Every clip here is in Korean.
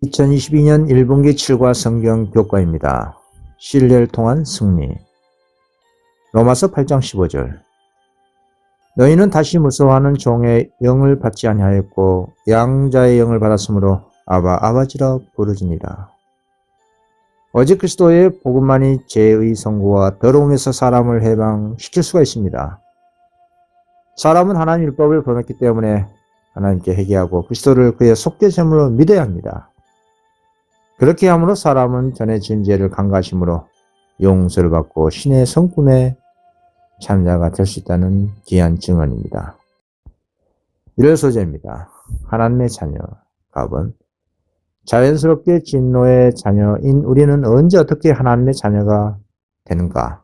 2022년 1분기 7과 성경 교과입니다. 신뢰를 통한 승리. 로마서 8장 15절. 너희는 다시 무서워하는 종의 영을 받지 아니하였고 양자의 영을 받았으므로 아바 아버지라 부르지니라. 오직 그리스도의 복음만이 죄의 선고와 더러움에서 사람을 해방시킬 수가 있습니다. 사람은 하나님 율법을 범했기 때문에 하나님께 회개하고 그리스도를 그의 속죄제물로 믿어야 합니다. 그렇게 함으로 사람은 전에 지은 죄를 간과하심으로 용서를 받고 신의 성품에 참자가 될 수 있다는 귀한 증언입니다. 1월 소재입니다. 하나님의 자녀, 갑은 자연스럽게 진노의 자녀인 우리는 언제 어떻게 하나님의 자녀가 되는가?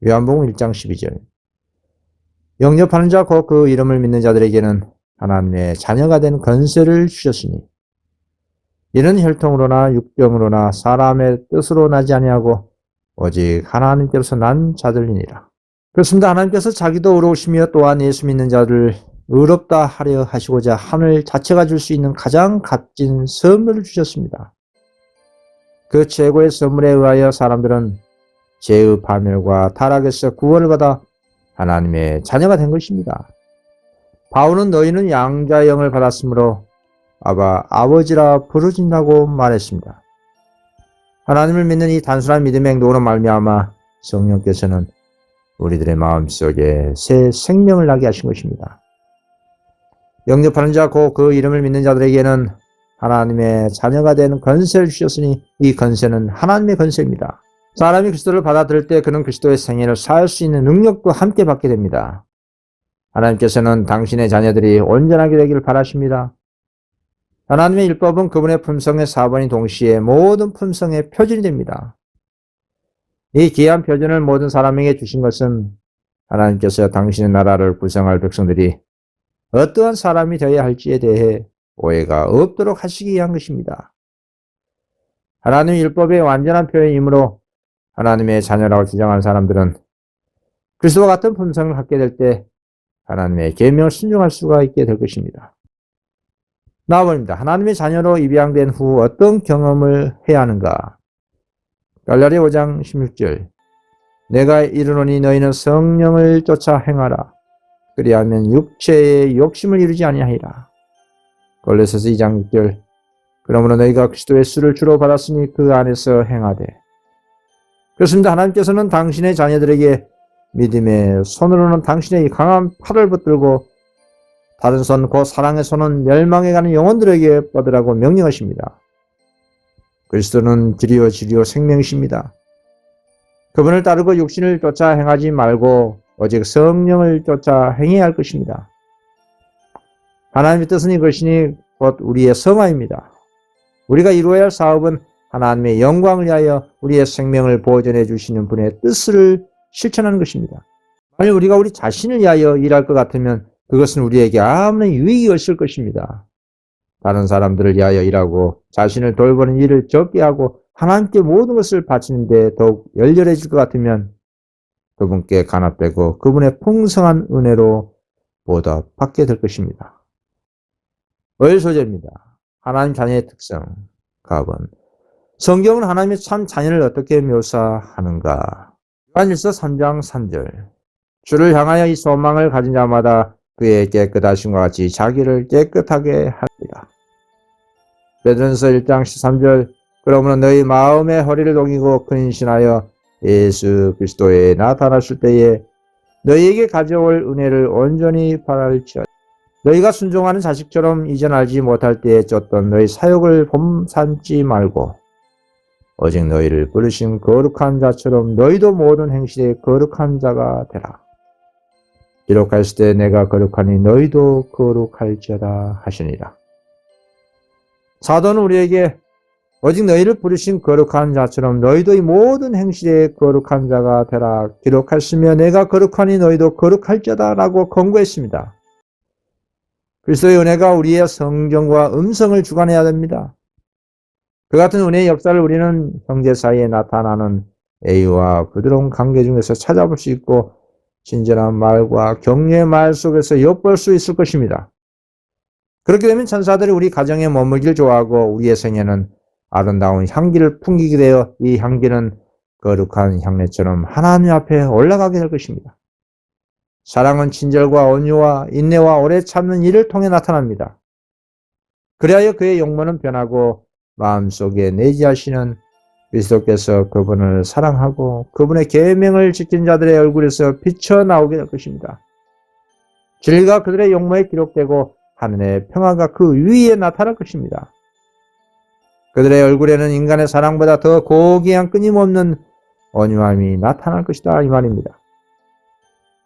요한복음 1장 12절. 영접하는 자 곧 그 이름을 믿는 자들에게는 하나님의 자녀가 된 권세를 주셨으니 이는 혈통으로나 육병으로나 사람의 뜻으로 나지 아니하고 오직 하나님께로서 난 자들이니라. 그렇습니다. 하나님께서 자기도 의로우시며 또한 예수 믿는 자를 의롭다 하려 하시고자 하늘 자체가 줄 수 있는 가장 값진 선물을 주셨습니다. 그 최고의 선물에 의하여 사람들은 죄의 파멸과 타락에서 구원을 받아 하나님의 자녀가 된 것입니다. 바울은 너희는 양자의 영을 받았으므로 아버지라 부르진다고 말했습니다. 하나님을 믿는 이 단순한 믿음의 행동으로 말미암아 성령께서는 우리들의 마음속에 새 생명을 나게 하신 것입니다. 영접하는 자 곧 그 이름을 믿는 자들에게는 하나님의 자녀가 되는 권세를 주셨으니 이 권세는 하나님의 권세입니다. 사람이 그리스도를 받아들일 때 그는 그리스도의 생애를 살 수 있는 능력도 함께 받게 됩니다. 하나님께서는 당신의 자녀들이 온전하게 되기를 바라십니다. 하나님의 율법은 그분의 품성의 4번이 동시에 모든 품성의 표준이 됩니다. 이 귀한 표준을 모든 사람에게 주신 것은 하나님께서 당신의 나라를 구성할 백성들이 어떠한 사람이 되어야 할지에 대해 오해가 없도록 하시기 위한 것입니다. 하나님의 율법의 완전한 표현이므로 하나님의 자녀라고 주장하는 사람들은 그리스도와 같은 품성을 갖게 될 때 하나님의 계명을 순종할 수가 있게 될 것입니다. 나아봅니다. 하나님의 자녀로 입양된 후 어떤 경험을 해야 하는가? 갈라디아 5장 16절. 내가 이르노니 너희는 성령을 쫓아 행하라. 그리하면 육체의 욕심을 이루지 아니하리라. 골로새서 2장 6절. 그러므로 너희가 그리스도의 수를 주로 받았으니 그 안에서 행하되. 그렇습니다. 하나님께서는 당신의 자녀들에게 믿음의 손으로는 당신의 강한 팔을 붙들고 다른 손, 곧 사랑의 손은 멸망에 가는 영혼들에게 뻗으라고 명령하십니다. 그리스도는 길이요 진리요 생명이십니다. 그분을 따르고 육신을 쫓아 행하지 말고 오직 성령을 쫓아 행해야 할 것입니다. 하나님의 뜻은 이것이니 곧 우리의 성화입니다. 우리가 이루어야 할 사업은 하나님의 영광을 위하여 우리의 생명을 보존해 주시는 분의 뜻을 실천하는 것입니다. 만일 우리가 우리 자신을 위하여 일할 것 같으면 그것은 우리에게 아무런 유익이 없을 것입니다. 다른 사람들을 위하여 일하고 자신을 돌보는 일을 적게 하고 하나님께 모든 것을 바치는 데 더욱 열렬해질 것 같으면 그분께 간합되고 그분의 풍성한 은혜로 보답받게 될 것입니다. 오늘 소재입니다. 하나님 자녀의 특성, 갑은 성경은 하나님의 참 자녀를 어떻게 묘사하는가? 요한일서 3장 3절. 주를 향하여 이 소망을 가진 자마다 그의 깨끗하심과 같이 자기를 깨끗하게 하리라. 베드로전서 1장 13절. 그러므로 너희 마음의 허리를 동이고 근신하여 예수 그리스도에 나타나실 때에 너희에게 가져올 은혜를 온전히 바랄지어다. 너희가 순종하는 자식처럼 이전 알지 못할 때에 쫓던 너희 사욕을 범삼지 말고 오직 너희를 부르신 거룩한 자처럼 너희도 모든 행실에 거룩한 자가 되라. 기록하실 때 내가 거룩하니 너희도 거룩할지어다 하시니라. 사도는 우리에게 오직 너희를 부르신 거룩한 자처럼 너희도 이 모든 행실에 거룩한 자가 되라. 기록하시며 내가 거룩하니 너희도 거룩할지어다 라고 권고했습니다. 그리스도의 은혜가 우리의 성정과 음성을 주관해야 됩니다. 그 같은 은혜의 역사를 우리는 형제 사이에 나타나는 애와 부드러운 관계 중에서 찾아볼 수 있고 친절한 말과 격려의 말 속에서 엿볼 수 있을 것입니다. 그렇게 되면 천사들이 우리 가정에 머물기를 좋아하고 우리의 생애는 아름다운 향기를 풍기게 되어 이 향기는 거룩한 향례처럼 하나님 앞에 올라가게 될 것입니다. 사랑은 친절과 온유와 인내와 오래 참는 일을 통해 나타납니다. 그리하여 그의 용모는 변하고 마음속에 내지하시는 그리스도께서 그분을 사랑하고 그분의 계명을 지킨 자들의 얼굴에서 비쳐나오게 될 것입니다. 진리가 그들의 용모에 기록되고 하늘의 평화가 그 위에 나타날 것입니다. 그들의 얼굴에는 인간의 사랑보다 더 고귀한 끊임없는 온유함이 나타날 것이다 이 말입니다.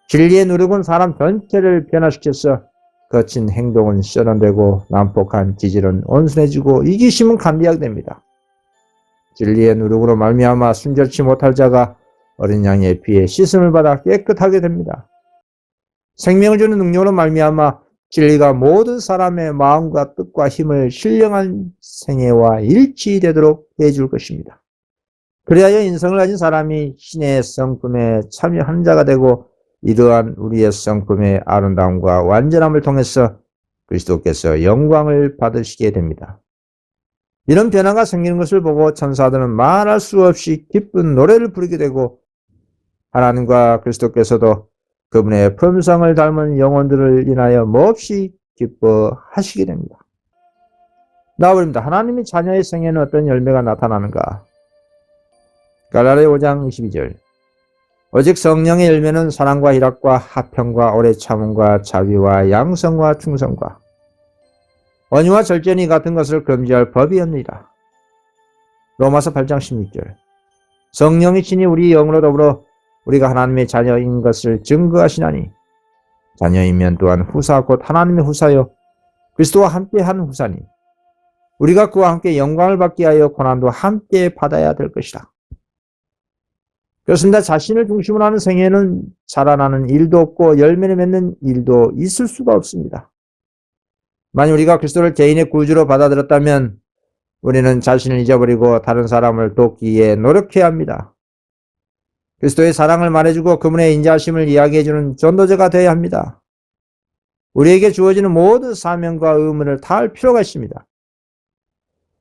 진리의 누룩은 사람 전체를 변화시켜서 거친 행동은 세련되고 난폭한 기질은 온순해지고 이기심은 간대하게 됩니다. 진리의 누룩으로 말미암아 순절치 못할 자가 어린 양의 피에 씻음을 받아 깨끗하게 됩니다. 생명을 주는 능력으로 말미암아 진리가 모든 사람의 마음과 뜻과 힘을 신령한 생애와 일치되도록 해줄 것입니다. 그리하여 인성을 가진 사람이 신의 성품에 참여하는 자가 되고 이러한 우리의 성품의 아름다움과 완전함을 통해서 그리스도께서 영광을 받으시게 됩니다. 이런 변화가 생기는 것을 보고 천사들은 말할 수 없이 기쁜 노래를 부르게 되고 하나님과 그리스도께서도 그분의 품성을 닮은 영혼들을 인하여 몹시 기뻐하시게 됩니다. 나아버립니다. 하나님의 자녀의 생애는 어떤 열매가 나타나는가? 갈라디아 5장 22절 오직 성령의 열매는 사랑과 희락과 화평과 오래 참음과 자비와 양성과 충성과 온유와 절제니 같은 것을 금지할 법이 없느니라. 로마서 8장 16절 성령이 친히 우리 영으로 더불어 우리가 하나님의 자녀인 것을 증거하시나니 자녀이면 또한 후사 곧 하나님의 후사요 그리스도와 함께한 후사니 우리가 그와 함께 영광을 받게 하여 고난도 함께 받아야 될 것이다. 그렇습니다. 자신을 중심으로 하는 생애는 자라나는 일도 없고 열매를 맺는 일도 있을 수가 없습니다. 만약 우리가 그리스도를 개인의 구주로 받아들였다면 우리는 자신을 잊어버리고 다른 사람을 돕기 위해 노력해야 합니다. 그리스도의 사랑을 말해주고 그분의 인자하심을 이야기해주는 전도자가 되어야 합니다. 우리에게 주어지는 모든 사명과 의무를 다할 필요가 있습니다.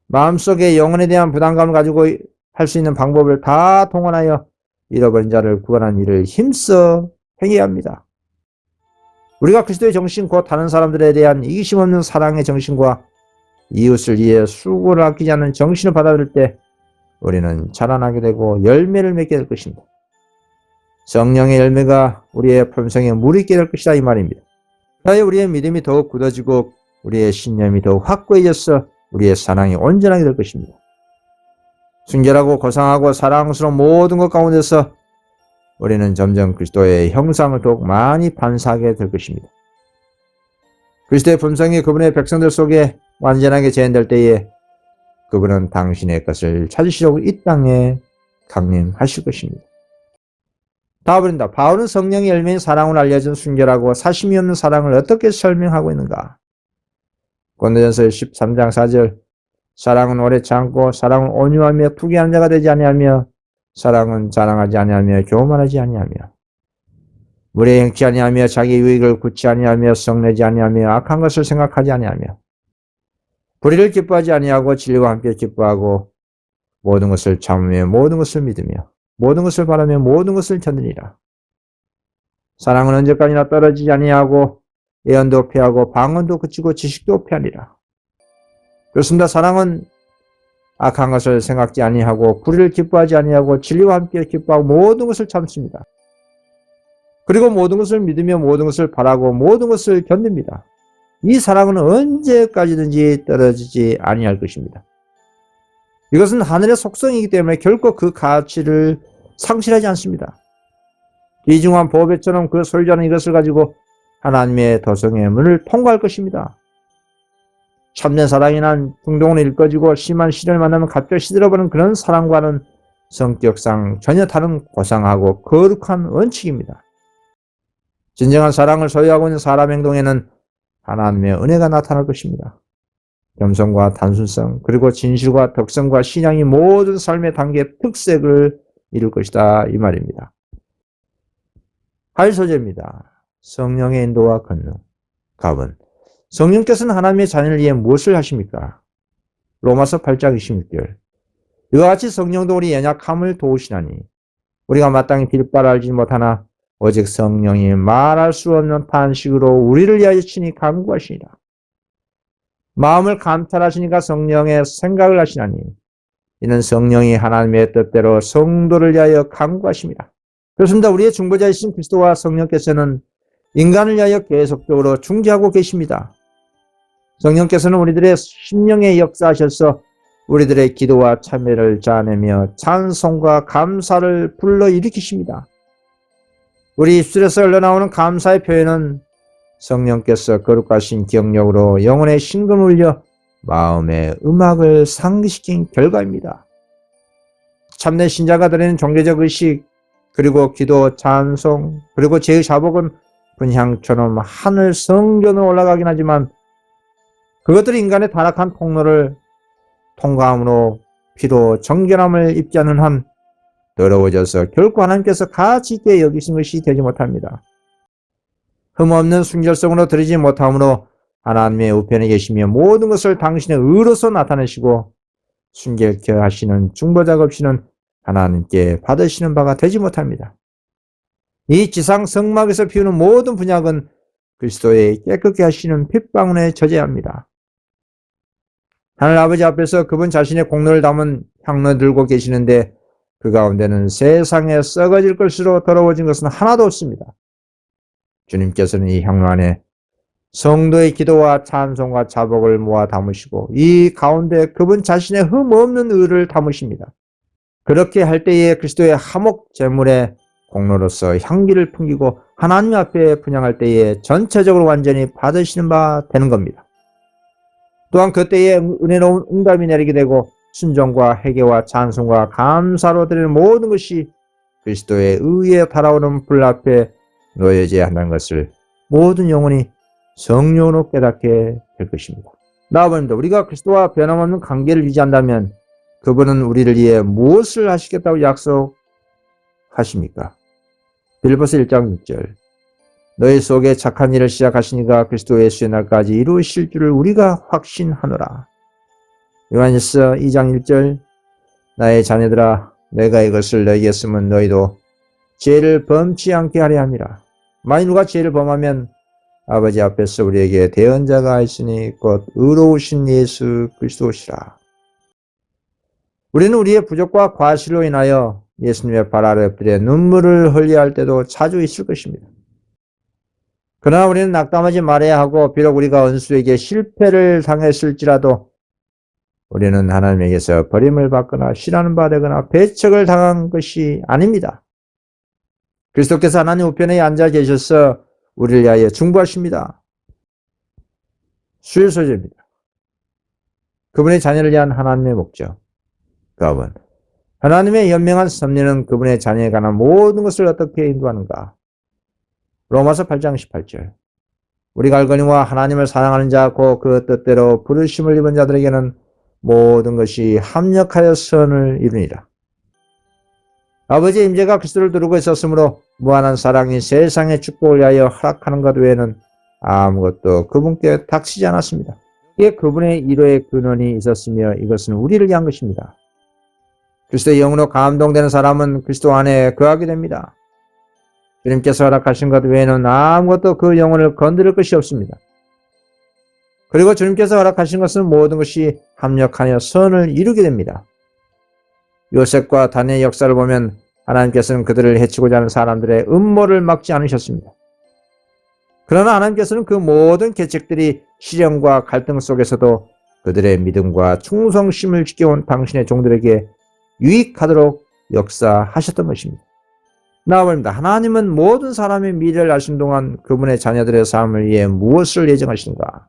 마음속에 영혼에 대한 부담감을 가지고 할 수 있는 방법을 다 동원하여 잃어버린 자를 구원하는 일을 힘써 행해야 합니다. 우리가 그리스도의 정신 곧 다른 사람들에 대한 이기심 없는 사랑의 정신과 이웃을 위해 수고를 아끼지 않는 정신을 받아들일 때 우리는 자라나게 되고 열매를 맺게 될 것입니다. 성령의 열매가 우리의 품성에 물있게 될 것이다 이 말입니다. 그래야 우리의 믿음이 더욱 굳어지고 우리의 신념이 더욱 확고해져서 우리의 사랑이 온전하게 될 것입니다. 순결하고 고상하고 사랑스러운 모든 것 가운데서 우리는 점점 그리스도의 형상을 더욱 많이 반사하게 될 것입니다. 그리스도의 품성이 그분의 백성들 속에 완전하게 재현될 때에 그분은 당신의 것을 찾으시려고 이 땅에 강림하실 것입니다. 다음입니다. 바울은 성령의 열매인 사랑으로 알려진 순결하고 사심이 없는 사랑을 어떻게 설명하고 있는가? 고린도전서 13장 4절 사랑은 오래 참고 사랑은 온유하며 투기하는 자가 되지 아니하며 사랑은 자랑하지 아니하며 교만하지 아니하며 물에 행치 아니하며 자기 유익을 굳지 아니하며 성내지 아니하며 악한 것을 생각하지 아니하며 불의를 기뻐하지 아니하고 진리와 함께 기뻐하고 모든 것을 참으며 모든 것을 믿으며 모든 것을 바라며 모든 것을 견디니라. 사랑은 언제까지나 떨어지지 아니하고 예언도 피하고 방언도 그치고 지식도 피하니라. 그렇습니다. 사랑은 악한 것을 생각지 아니하고 불의를 기뻐하지 아니하고 진리와 함께 기뻐하고 모든 것을 참습니다. 그리고 모든 것을 믿으며 모든 것을 바라고 모든 것을 견딥니다. 이 사랑은 언제까지든지 떨어지지 아니할 것입니다. 이것은 하늘의 속성이기 때문에 결코 그 가치를 상실하지 않습니다. 귀중한 보배처럼 그 소유자는 이것을 가지고 하나님의 도성의 문을 통과할 것입니다. 참된 사랑이란 등동은 일꺼지고 심한 시련을 만나면 갑자기 시들어버리는 그런 사랑과는 성격상 전혀 다른 고상하고 거룩한 원칙입니다. 진정한 사랑을 소유하고 있는 사람 행동에는 하나님의 은혜가 나타날 것입니다. 겸손과 단순성 그리고 진실과 덕성과 신앙이 모든 삶의 단계의 특색을 이룰 것이다 이 말입니다. 8소제입니다. 성령의 인도와 권능. 갑은 성령께서는 하나님의 자녀를 위해 무엇을 하십니까? 로마서 8장 26절. 이와 같이 성령도 우리 연약함을 도우시나니 우리가 마땅히 빌바를 알지 못하나 오직 성령이 말할 수 없는 탄식으로 우리를 위하여 친히 간구하시니라. 마음을 감찰하시니까 성령의 생각을 하시나니 이는 성령이 하나님의 뜻대로 성도를 위하여 간구하십니다. 그렇습니다. 우리의 중보자이신 그리스도와 성령께서는 인간을 위하여 계속적으로 중재하고 계십니다. 성령께서는 우리들의 심령에 역사하셔서 우리들의 기도와 참회를 자아내며 찬송과 감사를 불러일으키십니다. 우리 입술에서 흘러나오는 감사의 표현은 성령께서 거룩하신 기억력으로 영혼의 심금을 울려 마음의 음악을 상기시킨 결과입니다. 참된 신자가 드리는 종교적 의식, 그리고 기도, 찬송, 그리고 제의 자복은 분향처럼 하늘 성전으로 올라가긴 하지만 그것들이 인간의 타락한 통로를 통과함으로 피로 정결함을 입지 않는 한 더러워져서 결코 하나님께서 가치 있게 여기신 것이 되지 못합니다. 흠없는 순결성으로 드리지 못함으로 하나님의 우편에 계시며 모든 것을 당신의 의로서 나타내시고 순결케 하시는 중보자가 없이는 하나님께 받으시는 바가 되지 못합니다. 이 지상 성막에서 피우는 모든 분향은 그리스도의 깨끗게 하시는 핏방울에 젖어야 합니다. 하늘 아버지 앞에서 그분 자신의 공로를 담은 향로 들고 계시는데 그 가운데는 세상에 썩어질 것으로 더러워진 것은 하나도 없습니다. 주님께서는 이 향로 안에 성도의 기도와 찬송과 자복을 모아 담으시고 이 가운데 그분 자신의 흠없는 의를 담으십니다. 그렇게 할 때에 그리스도의 화목 제물의 공로로서 향기를 풍기고 하나님 앞에 분향할 때에 전체적으로 완전히 받으시는 바 되는 겁니다. 또한 그때에 은혜로운 응답이 내리게 되고 순종과 회개와 찬송과 감사로 드리는 모든 것이 그리스도의 의에 달아오는 불 앞에 놓여져야 한다는 것을 모든 영혼이 성령으로 깨닫게 될 것입니다. 나아갑니다. 우리가 그리스도와 변함없는 관계를 유지한다면 그분은 우리를 위해 무엇을 하시겠다고 약속하십니까? 빌립보서 1장 6절. 너희 속에 착한 일을 시작하시니가 그리스도 예수의 날까지 이루실 줄을 우리가 확신하노라. 요한일서 2장 1절. 나의 자녀들아, 내가 이것을 너희에게 쓰면 너희도 죄를 범치 않게 하려 함이라. 만일 누가 죄를 범하면 아버지 앞에서 우리에게 대언자가 있으니 곧 의로우신 예수 그리스도시라. 우리는 우리의 부족과 과실로 인하여 예수님의 발 아래 엎드려 눈물을 흘려야 할 때도 자주 있을 것입니다. 그러나 우리는 낙담하지 말아야 하고 비록 우리가 원수에게 실패를 당했을지라도 우리는 하나님에게서 버림을 받거나 싫어하는 바 되거나 배척을 당한 것이 아닙니다. 그리스도께서 하나님 우편에 앉아 계셔서 우리를 위하여 중보하십니다. 수요 소절입니다. 그분의 자녀를 위한 하나님의 목적. 그분 하나님의 연명한 섭리는 그분의 자녀에 관한 모든 것을 어떻게 인도하는가? 로마서 8장 18절. 우리가 알거니와 하나님을 사랑하는 자 곧 그 뜻대로 부르심을 입은 자들에게는 모든 것이 합력하여 선을 이루니라. 아버지의 임재가 그리스도를 두르고 있었으므로 무한한 사랑이 세상의 축복을 위하여 허락하는 것 외에는 아무것도 그분께 닥치지 않았습니다. 이게 그분의 일호의 근원이 있었으며 이것은 우리를 위한 것입니다. 그리스도의 영으로 감동되는 사람은 그리스도 안에 거하게 됩니다. 주님께서 허락하신 것 외에는 아무것도 그 영혼을 건드릴 것이 없습니다. 그리고 주님께서 허락하신 것은 모든 것이 합력하여 선을 이루게 됩니다. 요셉과 다니엘의 역사를 보면 하나님께서는 그들을 해치고자 하는 사람들의 음모를 막지 않으셨습니다. 그러나 하나님께서는 그 모든 계책들이 시련과 갈등 속에서도 그들의 믿음과 충성심을 지켜온 당신의 종들에게 유익하도록 역사하셨던 것입니다. 나아갑니다. 하나님은 모든 사람의 미래를 아신 동안 그분의 자녀들의 삶을 위해 무엇을 예정하시는가?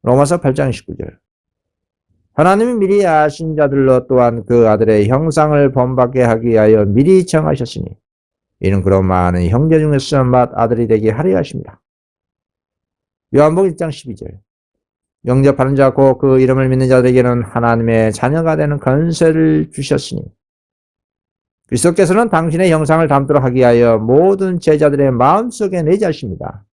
로마서 8장 19절. 하나님이 미리 아신 자들로 또한 그 아들의 형상을 본받게 하기 위하여 미리 정하셨으니 이는 그런 많은 형제 중에서 맏 아들이 되게 하려 하십니다. 요한복음 1장 12절. 영접하는 자 곧 그 이름을 믿는 자들에게는 하나님의 자녀가 되는 권세를 주셨으니 그리스도께서는 당신의 형상을 담도록 하기 위하여 모든 제자들의 마음속에 내재하십니다.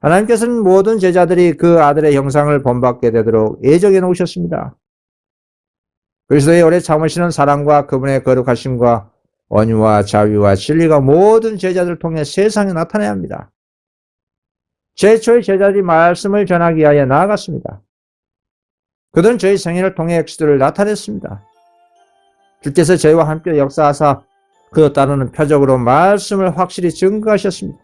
하나님께서는 모든 제자들이 그 아들의 형상을 본받게 되도록 예정해 놓으셨습니다. 그리스도의 오래 참으시는 사랑과 그분의 거룩하심과 온유와 자비와 진리가 모든 제자들을 통해 세상에 나타나야 합니다. 최초의 제자들이 말씀을 전하기 위하여 나아갔습니다. 그들은 저희 생애를 통해 그리스도를 나타냈습니다. 주께서 저희와 함께 역사하사 그 따르는 표적으로 말씀을 확실히 증거하셨습니다.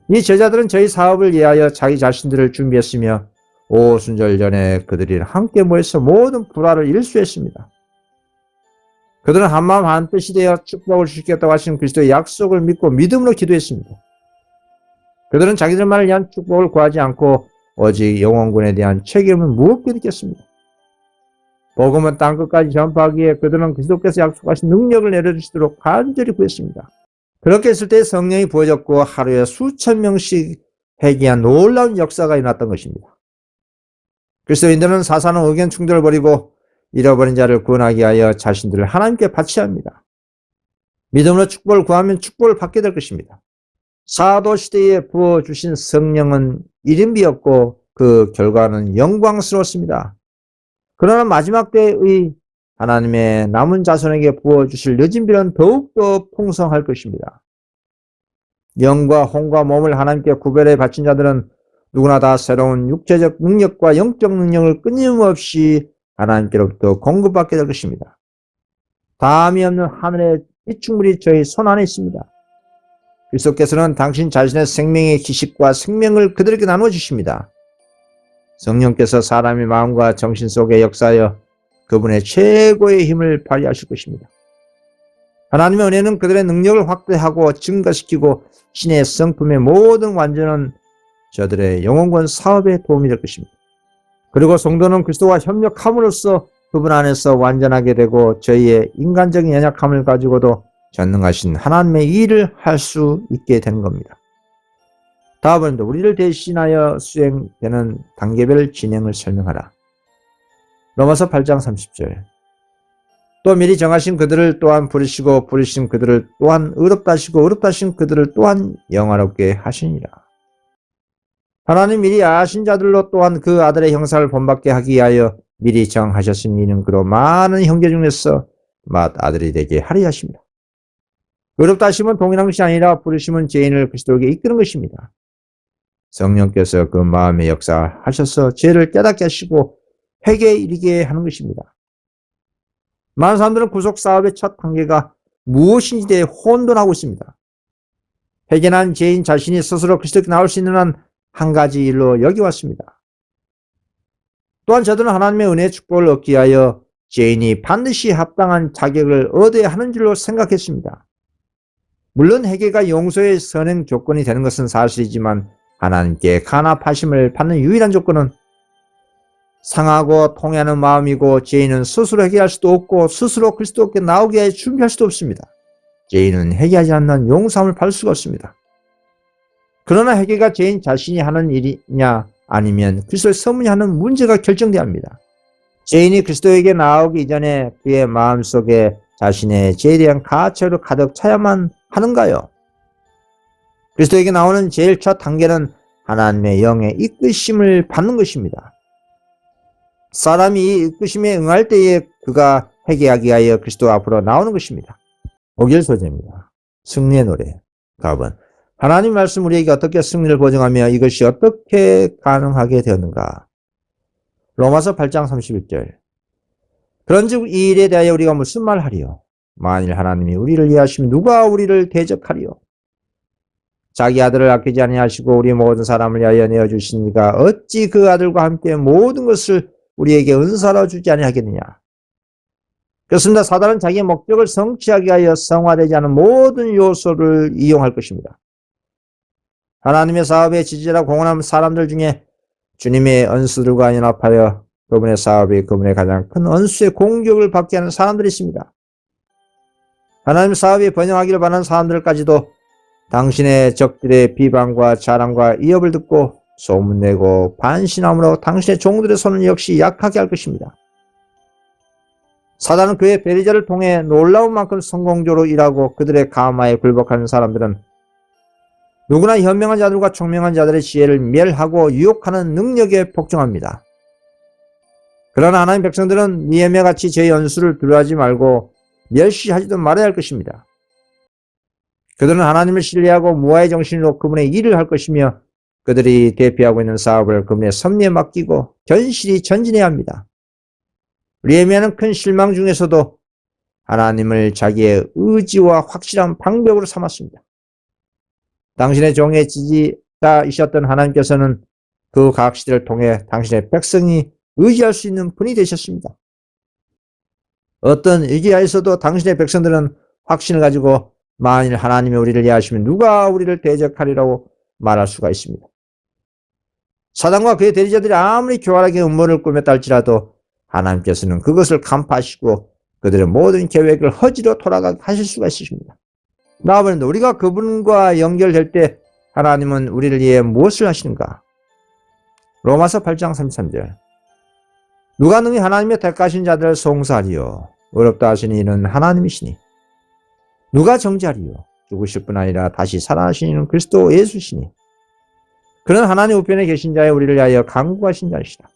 이 제자들은 저희 사업을 위하여 자기 자신들을 준비했으며 오순절 전에 그들이 함께 모여서 모든 불화를 일수했습니다. 그들은 한마음 한뜻이 되어 축복을 주시겠다고 하신 그리스도의 약속을 믿고 믿음으로 기도했습니다. 그들은 자기들만을 위한 축복을 구하지 않고 오직 영혼군에 대한 책임을 무겁게 느꼈습니다. 복음은 땅끝까지 전파하기에 그들은 그리스도께서 약속하신 능력을 내려주시도록 간절히 구했습니다. 그렇게 했을 때 성령이 부어졌고 하루에 수천 명씩 회개한 놀라운 역사가 일어났던 것입니다. 그리스도인들은 사사는 의견 충돌을 벌이고 잃어버린 자를 구원하기 위하여 자신들을 하나님께 바쳐야 합니다. 믿음으로 축복을 구하면 축복을 받게 될 것입니다. 사도시대에 부어주신 성령은 이른비였고 그 결과는 영광스러웠습니다. 그러나 마지막 때의 하나님의 남은 자손에게 부어주실 늦은 비는 더욱더 풍성할 것입니다. 영과 혼과 몸을 하나님께 구별해 바친 자들은 누구나 다 새로운 육체적 능력과 영적 능력을 끊임없이 하나님께로부터 공급받게 될 것입니다. 다함이 없는 하늘의 피축물이 저희 손 안에 있습니다. 그리스도께서는 당신 자신의 생명의 기식과 생명을 그들에게 나누어 주십니다. 성령께서 사람의 마음과 정신 속에 역사하여 그분의 최고의 힘을 발휘하실 것입니다. 하나님의 은혜는 그들의 능력을 확대하고 증가시키고 신의 성품의 모든 완전한 저들의 영혼권 사업에 도움이 될 것입니다. 그리고 성도는 그리스도와 협력함으로써 그분 안에서 완전하게 되고 저희의 인간적인 연약함을 가지고도 전능하신 하나님의 일을 할 수 있게 되는 겁니다. 다음은 우리를 대신하여 수행되는 단계별 진행을 설명하라. 로마서 8장 30절. 또 미리 정하신 그들을 또한 부르시고 부르신 그들을 또한 의롭다 하시고 의롭다 하신 그들을 또한 영화롭게 하시니라. 하나님 미리 아신 자들로 또한 그 아들의 형상을 본받게 하기 위하여 미리 정하셨으니 이는 그로 많은 형제 중에서 맏아들이 되게 하리 하십니다. 의롭다 하심은 동일한 것이 아니라 부르심은 죄인을 그리스도에게 이끄는 것입니다. 성령께서 그 마음의 역사하셔서 죄를 깨닫게 하시고 회개에 이르게 하는 것입니다. 많은 사람들은 구속사업의 첫 단계가 무엇인지 대해 혼돈하고 있습니다. 회개한 죄인 자신이 스스로 그리스도께 나올 수 있는 한 가지 일로 여기왔습니다. 또한 저들은 하나님의 은혜의 축복을 얻기 위하여 죄인이 반드시 합당한 자격을 얻어야 하는 줄로 생각했습니다. 물론 회개가 용서의 선행 조건이 되는 것은 사실이지만 하나님께 간합하심을 받는 유일한 조건은 상하고 통해하는 마음이고 죄인은 스스로 회개할 수도 없고 스스로 그리스도께 나오게 위하여 준비할 수도 없습니다. 죄인은 회개하지 않는 용서함을 받을 수가 없습니다. 그러나 회개가 죄인 자신이 하는 일이냐 아니면 그리스도의 선문이 하는 문제가 결정돼야 합니다. 죄인이 그리스도에게 나오기 이전에 그의 마음속에 자신의 죄에 대한 가책으로 가득 차야만 하는가요? 그리스도에게 나오는 제일 첫 단계는 하나님의 영의 이끄심을 받는 것입니다. 사람이 이 이끄심에 응할 때에 그가 회개하기 위하여 그리스도 앞으로 나오는 것입니다. 5절 소재입니다. 승리의 노래. 답은 하나님 말씀 우리에게 어떻게 승리를 보증하며 이것이 어떻게 가능하게 되었는가? 로마서 8장 31절. 그런즉 이 일에 대하여 우리가 무슨 말하리요? 만일 하나님이 우리를 위하시면 누가 우리를 대적하리요? 자기 아들을 아끼지 아니하시고 우리 모든 사람을 위하여 내어주신 이가 어찌 그 아들과 함께 모든 것을 우리에게 은사로 주지 아니하겠느냐? 그렇습니다. 사단은 자기의 목적을 성취하기 위하여 성화되지 않은 모든 요소를 이용할 것입니다. 하나님의 사업에 지지자라 공헌하는 사람들 중에 주님의恩수들과 연합하여 그분의 사업이 그분의 가장 큰恩수의 공격을 받게 하는 사람들이 있습니다. 하나님의 사업이 번영하기를 바라는 사람들까지도 당신의 적들의 비방과 자랑과 위협을 듣고 소문내고 반신함으로 당신의 종들의 손을 역시 약하게 할 것입니다. 사단은 그의 배리자를 통해 놀라운 만큼 성공적으로 일하고 그들의 가마에 굴복하는 사람들은 누구나 현명한 자들과 총명한 자들의 지혜를 멸하고 유혹하는 능력에 복종합니다. 그러나 하나님 백성들은 니에미야 같이 제 연수를 두려워하지 말고 멸시하지도 말아야 할 것입니다. 그들은 하나님을 신뢰하고 무아의 정신으로 그분의 일을 할 것이며 그들이 대피하고 있는 사업을 그분의 섭리에 맡기고 견실히 전진해야 합니다. 니에미야는 큰 실망 중에서도 하나님을 자기의 의지와 확실한 방벽으로 삼았습니다. 당신의 종의 지지자이셨던 하나님께서는 그 각시대를 통해 당신의 백성이 의지할 수 있는 분이 되셨습니다. 어떤 위기하에서도 당신의 백성들은 확신을 가지고 만일 하나님이 우리를 예하시면 누가 우리를 대적하리라고 말할 수가 있습니다. 사단과 그의 대리자들이 아무리 교활하게 음모를 꾸몄다 할지라도 하나님께서는 그것을 간파하시고 그들의 모든 계획을 허지로 돌아가게 하실 수가 있으십니다. 나아버린다. 우리가 그분과 연결될 때 하나님은 우리를 위해 무엇을 하시는가? 로마서 8장 33절. 누가 능히 하나님의 택하신 자들을 송사하리요? 어렵다 하시니 이는 하나님이시니. 누가 정죄하리요? 죽으실 뿐 아니라 다시 살아나신 이는 그리스도 예수시니. 그는 하나님 우편에 계신 자의 우리를 위하여 간구하신 자이시다.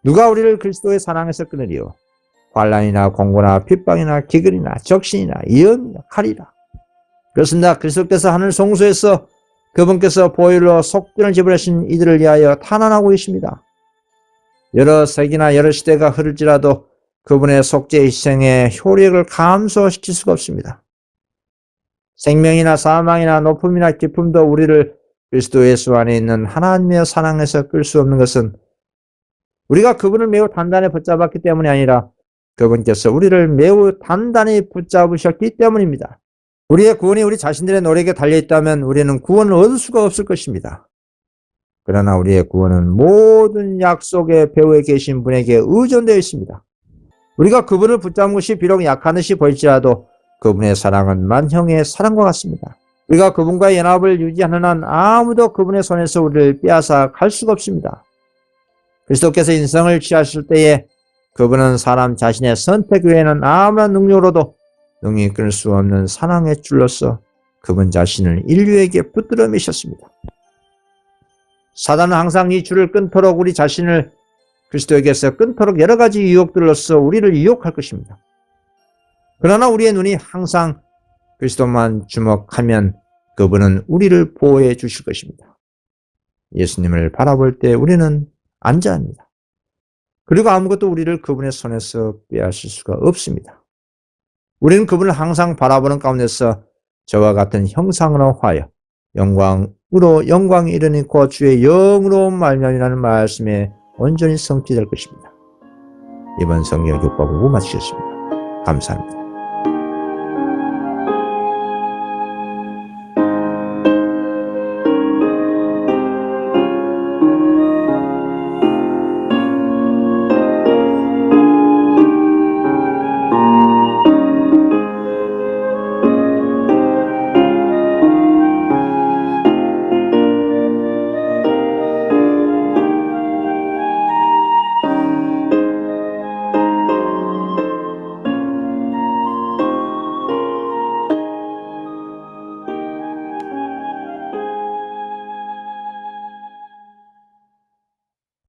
누가 우리를 그리스도의 사랑에서 끊으리요? 환난이나 공고나 핍박이나 기근이나 적신이나 위험이나 칼이라. 그렇습니다. 그리스도께서 하늘 송수에서 그분께서 보혈로 속전을 지불하신 이들을 위하여 탄원하고 계십니다. 여러 세기나 여러 시대가 흐를지라도 그분의 속죄 희생의 효력을 감소시킬 수가 없습니다. 생명이나 사망이나 높음이나 깊음도 우리를 그리스도 예수 안에 있는 하나님의 사랑에서 끌 수 없는 것은 우리가 그분을 매우 단단히 붙잡았기 때문이 아니라 그분께서 우리를 매우 단단히 붙잡으셨기 때문입니다. 우리의 구원이 우리 자신들의 노력에 달려있다면 우리는 구원을 얻을 수가 없을 것입니다. 그러나 우리의 구원은 모든 약속의 배후에 계신 분에게 의존되어 있습니다. 우리가 그분을 붙잡은 것이 비록 약한 듯이 보일지라도 그분의 사랑은 만형의 사랑과 같습니다. 우리가 그분과의 연합을 유지하는 한 아무도 그분의 손에서 우리를 빼앗아 갈 수가 없습니다. 그리스도께서 인생을 취하실 때에 그분은 사람 자신의 선택 외에는 아무런 능력으로도 능히 끊을 수 없는 사랑의 줄로서 그분 자신을 인류에게 붙들어 매셨습니다. 사단은 항상 이 줄을 끊도록 우리 자신을 그리스도에게서 끊도록 여러 가지 유혹들로서 우리를 유혹할 것입니다. 그러나 우리의 눈이 항상 그리스도만 주목하면 그분은 우리를 보호해 주실 것입니다. 예수님을 바라볼 때 우리는 안전합니다. 그리고 아무것도 우리를 그분의 손에서 빼앗을 수가 없습니다. 우리는 그분을 항상 바라보는 가운데서 저와 같은 형상으로 하여 영광으로 영광이 이르니고 주의 영으로운 말씀이라는 말씀에 온전히 성취될 것입니다. 이번 성경 교과 공부 마치겠습니다. 감사합니다.